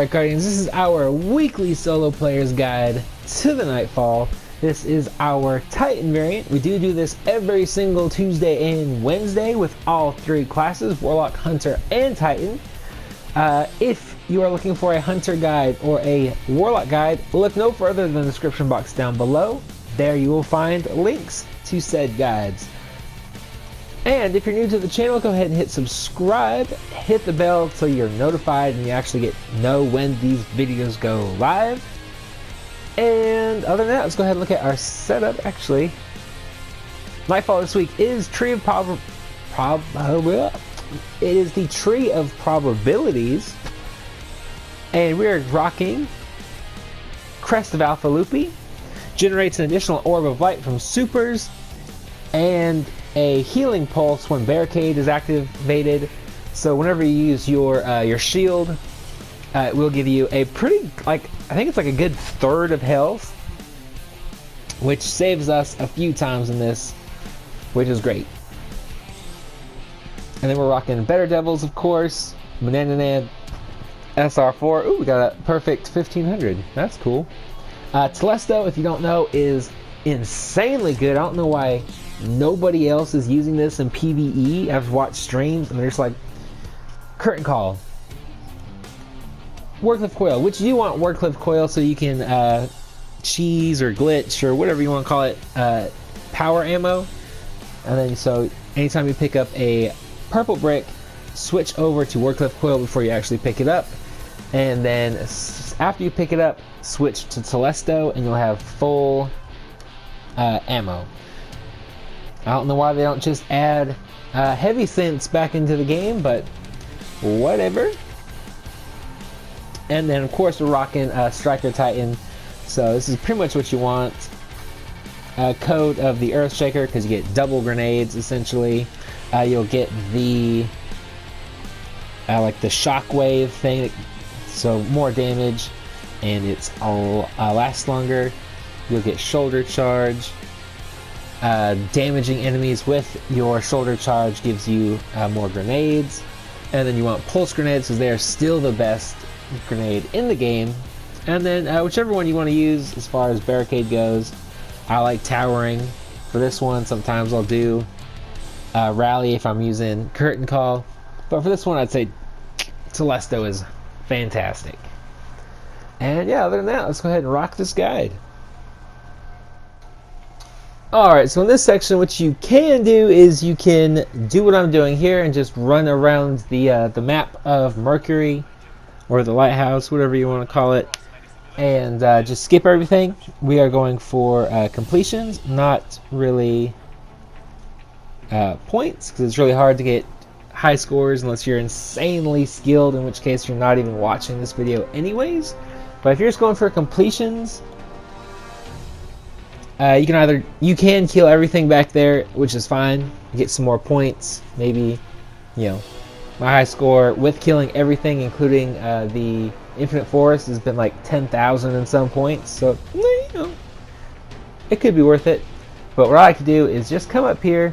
Alright Guardians, this is our weekly solo player's guide to the Nightfall. This is our Titan variant. We do this every single Tuesday and Wednesday with all three classes, Warlock, Hunter, and Titan. If you are looking for a Hunter guide or a Warlock guide, look no further than the description box down below. There you will find links to said guides. And if you're new to the channel, go ahead and hit subscribe, hit the bell so you're notified and you actually know when these videos go live. And other than that, let's go ahead and look at our setup. Actually, Nightfall this week is it is the Tree of Probabilities, and we're rocking Crest of Alpha Lupi, generates an additional Orb of Light from supers, and a healing pulse when barricade is activated. So whenever you use your shield, it will give you a pretty, I think it's like a good third of health, which saves us a few times in this, which is great. And then we're rocking Better Devils, of course, Banana SR4. Ooh, we got a perfect 1500. That's cool. Telesto, if you don't know, is insanely good. I don't know why nobody else is using this in PvE. I've watched streams and they're just like, curtain call, Wardcliff Coil, which you want Wardcliff Coil so you can cheese or glitch or whatever you want to call it, power ammo. And then so anytime you pick up a purple brick, switch over to Wardcliff Coil before you actually pick it up. And then after you pick it up, switch to Telesto and you'll have full ammo. I don't know why they don't just add heavy synths back into the game, but whatever. And then of course we're rocking Striker Titan, so this is pretty much what you want. Code of the Earthshaker, because you get double grenades essentially. You'll get the like the shockwave thing, so more damage, and it's all lasts longer. You'll get shoulder charge. Damaging enemies with your shoulder charge gives you more grenades. And then you want pulse grenades because they are still the best grenade in the game. And then whichever one you want to use as far as barricade goes. I like towering for this one. Sometimes I'll do rally if I'm using curtain call, but for this one I'd say Telesto is fantastic. And yeah, other than that, let's go ahead and rock this guide. Alright, so in this section what you can do is you can do what I'm doing here and just run around the map of Mercury, or the lighthouse, whatever you want to call it, and just skip everything. We are going for completions, not really points, because it's really hard to get high scores unless you're insanely skilled, in which case you're not even watching this video anyways. But if you're just going for completions, you can kill everything back there, which is fine. You get some more points. Maybe, my high score with killing everything, including the Infinite Forest, has been like 10,000 and some points. So, it could be worth it. But what I like to do is just come up here,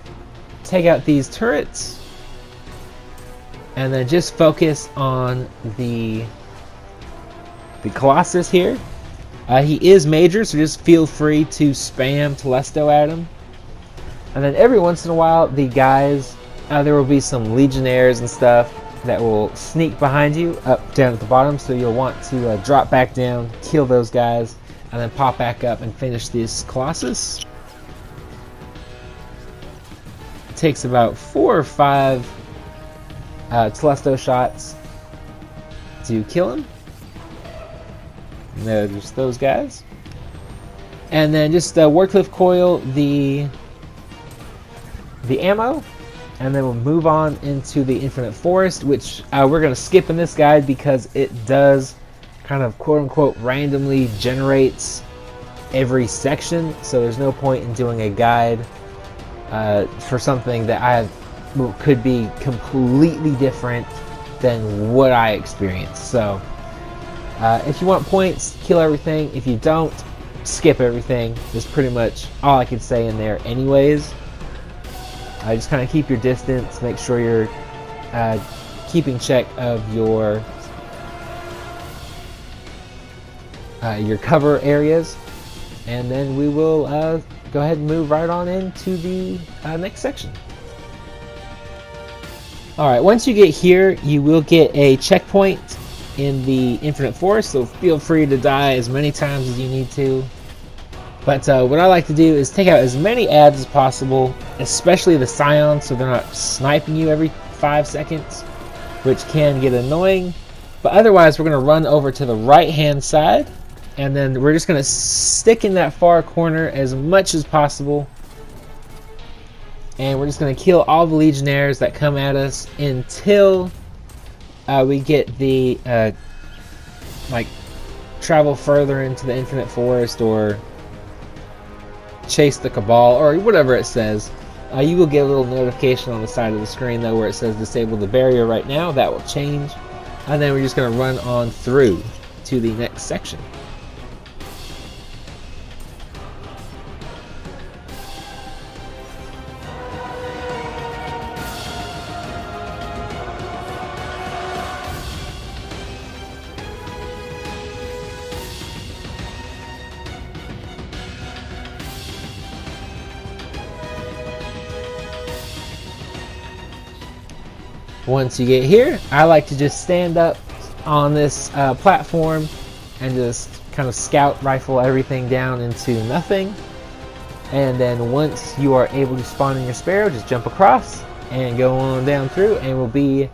take out these turrets, and then just focus on the Colossus here. He is major, so just feel free to spam Telesto at him. And then every once in a while, the guys, there will be some Legionnaires and stuff that will sneak behind you, up, down at the bottom, so you'll want to drop back down, kill those guys, and then pop back up and finish this Colossus. It takes about 4 or 5 Telesto shots to kill him. No, just those guys. And then just Wardcliff Coil the ammo, and then we'll move on into the Infinite Forest, which we're going to skip in this guide because it does kind of quote-unquote randomly generates every section, so there's no point in doing a guide for something that could be completely different than what I experienced. So if you want points, kill everything. If you don't, skip everything. That's pretty much all I can say in there anyways. Just kind of keep your distance, make sure you're keeping check of your your cover areas, and then we will go ahead and move right on into the next section. Alright, once you get here, you will get a checkpoint in the Infinite Forest, so feel free to die as many times as you need to. But what I like to do is take out as many ads as possible, especially the Scions, so they're not sniping you every 5 seconds, which can get annoying. But otherwise, we're going to run over to the right-hand side, and then we're just going to stick in that far corner as much as possible. And we're just going to kill all the Legionnaires that come at us until we get the, like, travel further into the Infinite Forest or chase the Cabal or whatever it says. You will get a little notification on the side of the screen, though, where it says disable the barrier right now. That will change. And then we're just going to run on through to the next section. Once you get here, I like to just stand up on this platform and just kind of scout rifle everything down into nothing. And then once you are able to spawn in your Sparrow, just jump across and go on down through, and we'll be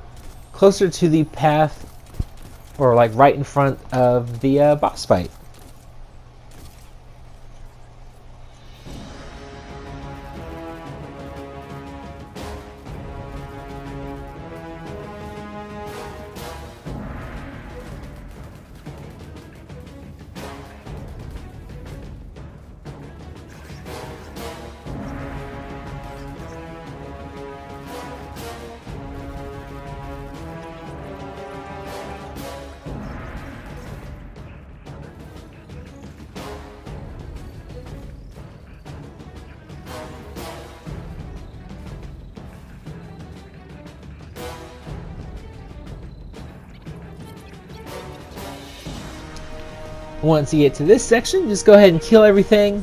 closer to the path, or like right in front of the boss fight. Once you get to this section, just go ahead and kill everything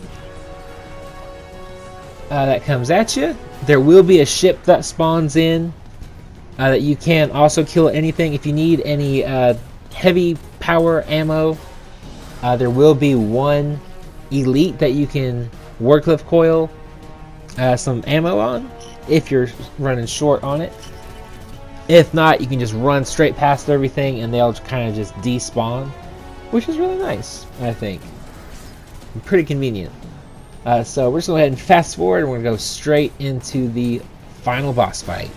that comes at you. There will be a ship that spawns in that you can also kill anything. If you need any heavy power ammo, there will be one elite that you can Warcliffe coil some ammo on if you're running short on it. If not, you can just run straight past everything and they'll kind of just despawn, which is really nice, I think. Pretty convenient. So we're just going to go ahead and fast forward, and we're going to go straight into the final boss fight.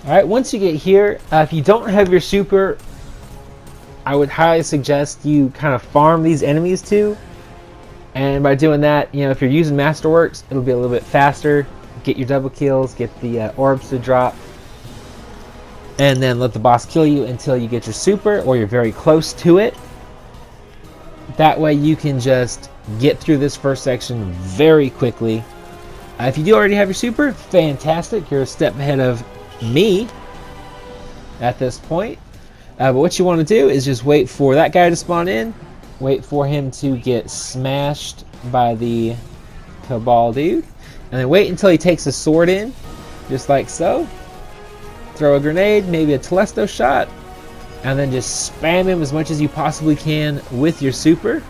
Alright, once you get here, if you don't have your super, I would highly suggest you kind of farm these enemies too. And by doing that, you know, if you're using Masterworks, it'll be a little bit faster. Get your double kills, get the orbs to drop, and then let the boss kill you until you get your super or you're very close to it. That way you can just get through this first section very quickly. If you do already have your super, fantastic. You're a step ahead of me at this point. But what you want to do is just wait for that guy to spawn in, wait for him to get smashed by the Cabal dude, and then wait until he takes a sword in, just like so. Throw a grenade, maybe a Telesto shot, and then just spam him as much as you possibly can with your super.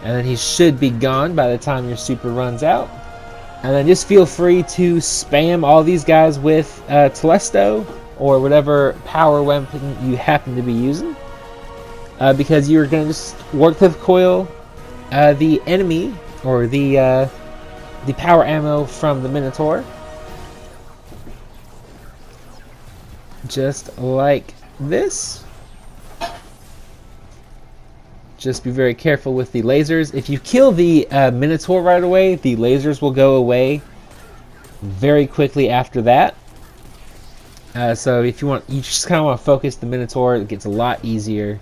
And then he should be gone by the time your super runs out. And then just feel free to spam all these guys with Telesto or whatever power weapon you happen to be using. Because you're going to just Warcliffe coil the enemy or the power ammo from the Minotaur. Just like this. Just be very careful with the lasers. If you kill the Minotaur right away, the lasers will go away very quickly after that. So if you just kind of want to focus the Minotaur, it gets a lot easier.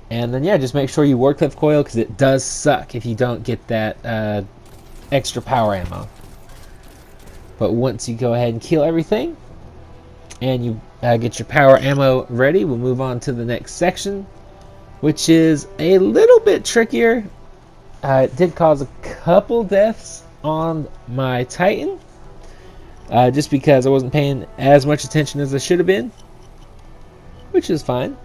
And then yeah, just make sure you Warcliffe coil, because it does suck if you don't get that extra power ammo. But once you go ahead and kill everything, and you get your power ammo ready, we'll move on to the next section, which is a little bit trickier. It did cause a couple deaths on my Titan, just because I wasn't paying as much attention as I should have been, which is fine.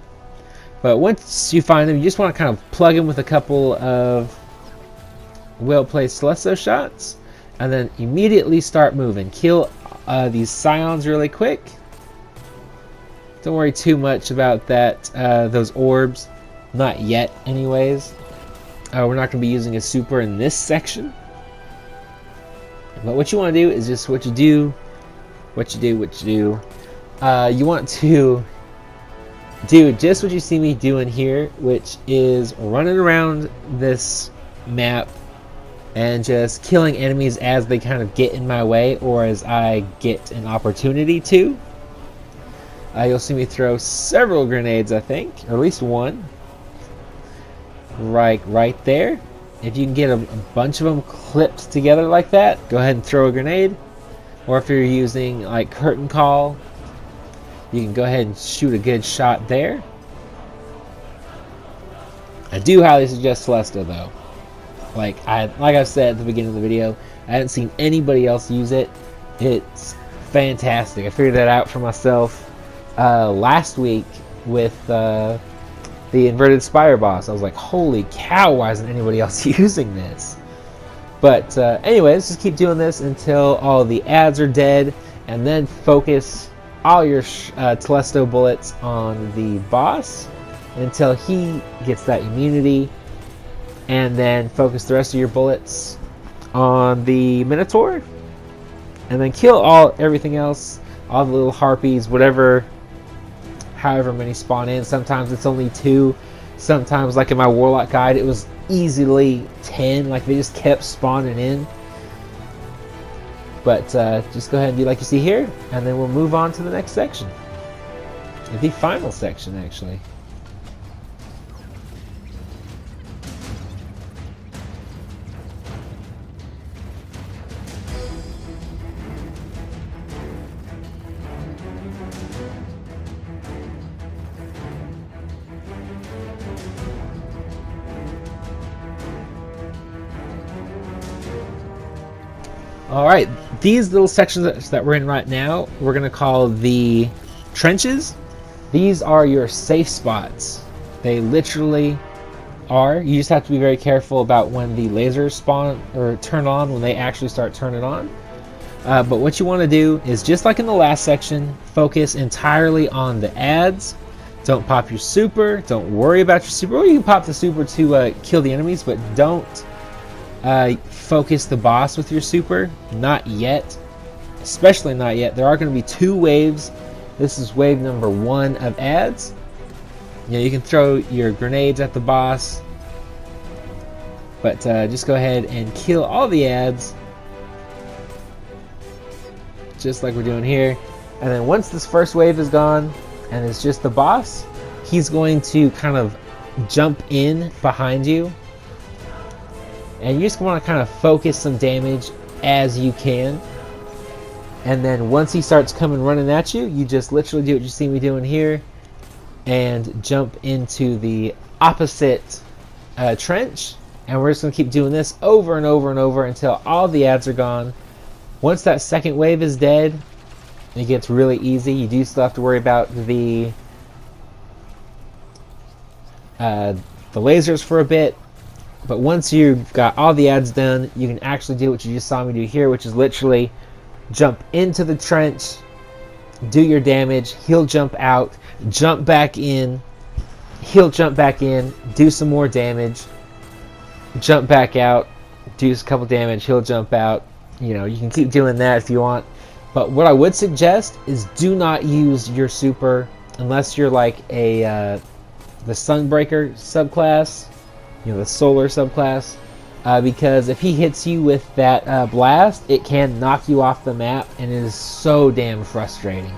But once you find them, you just want to kind of plug in with a couple of well-placed Telesto shots, and then immediately start moving. Kill these Scions really quick. Don't worry too much about that, those orbs. Not yet, anyways. We're not going to be using a super in this section. But what you want to do is just what you do. You want to do just what you see me doing here, which is running around this map and just killing enemies as they kind of get in my way, or as I get an opportunity to. You'll see me throw several grenades, I think, or at least one. Right there. If you can get a bunch of them clipped together like that, go ahead and throw a grenade. Or if you're using like curtain call, you can go ahead and shoot a good shot there. I do highly suggest Telesto though. Like I've said at the beginning of the video, I haven't seen anybody else use it. It's fantastic. I figured that out for myself last week with the inverted spire boss. I was like, holy cow, why isn't anybody else using this? But anyways, just keep doing this until all the ads are dead, and then focus all your Telesto bullets on the boss until he gets that immunity, and then focus the rest of your bullets on the Minotaur, and then kill everything else, all the little harpies, however many spawn in. Sometimes it's only 2, sometimes like in my Warlock guide it was easily 10, like they just kept spawning in. But just go ahead and do like you see here, and then we'll move on to the next section. The final section, actually. Alright, these little sections that we're in right now, we're going to call the trenches. These are your safe spots. They literally are. You just have to be very careful about when the lasers spawn or turn on, when they actually start turning on. But what you want to do is, just like in the last section, focus entirely on the ads. Don't pop your super. Don't worry about your super. Or you can pop the super to kill the enemies, but don't focus the boss with your super. Not yet. Especially not yet. There are going to be 2 waves. This is wave number 1 of ads. You can throw your grenades at the boss, but just go ahead and kill all the ads, just like we're doing here. And then once this first wave is gone and it's just the boss, he's going to kind of jump in behind you, and you just want to kind of focus some damage as you can. And then once he starts coming running at you, you just literally do what you see me doing here and jump into the opposite trench. And we're just going to keep doing this over and over and over until all the ads are gone. Once that second wave is dead, it gets really easy. You do still have to worry about the lasers for a bit. But once you've got all the ads done, you can actually do what you just saw me do here, which is literally jump into the trench, do your damage, he'll jump out, jump back in, he'll jump back in, do some more damage, jump back out, do a couple damage, he'll jump out. You know, you can keep doing that if you want. But what I would suggest is do not use your super unless you're like a the Sunbreaker subclass, the solar subclass, because if he hits you with that blast, it can knock you off the map, and it is so damn frustrating.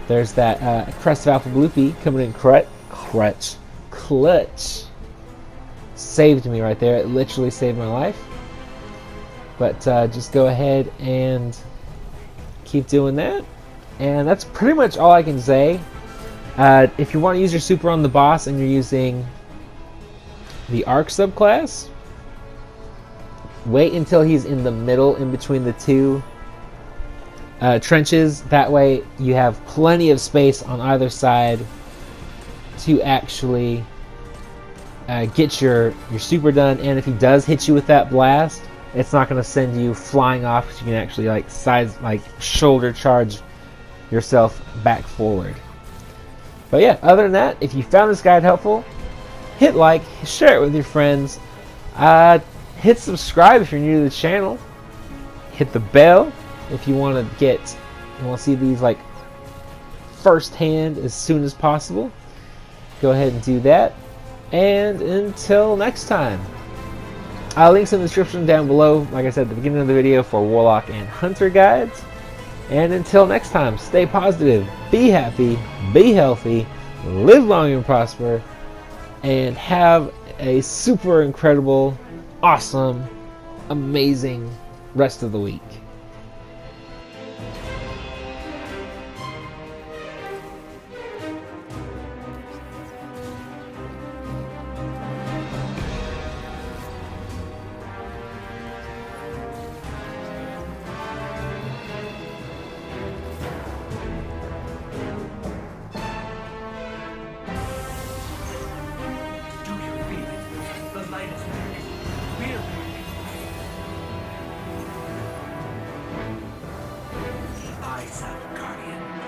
There's that Crest of Alpha Bloopy coming in clutch. Saved me right there. It literally saved my life. But just go ahead and keep doing that. And that's pretty much all I can say. If you want to use your super on the boss and you're using the Arc subclass, wait until he's in the middle in between the two trenches. That way you have plenty of space on either side to actually get your super done. And if he does hit you with that blast, it's not going to send you flying off, because you can actually shoulder charge yourself back forward. But yeah, other than that, if you found this guide helpful, hit like, share it with your friends, hit subscribe if you're new to the channel, hit the bell if you want to see these firsthand as soon as possible. Go ahead and do that. And until next time, links in the description down below, like I said at the beginning of the video, for Warlock and Hunter guides. And until next time, stay positive, be happy, be healthy, live long and prosper, and have a super incredible, awesome, amazing rest of the week. Eyes up, Guardian.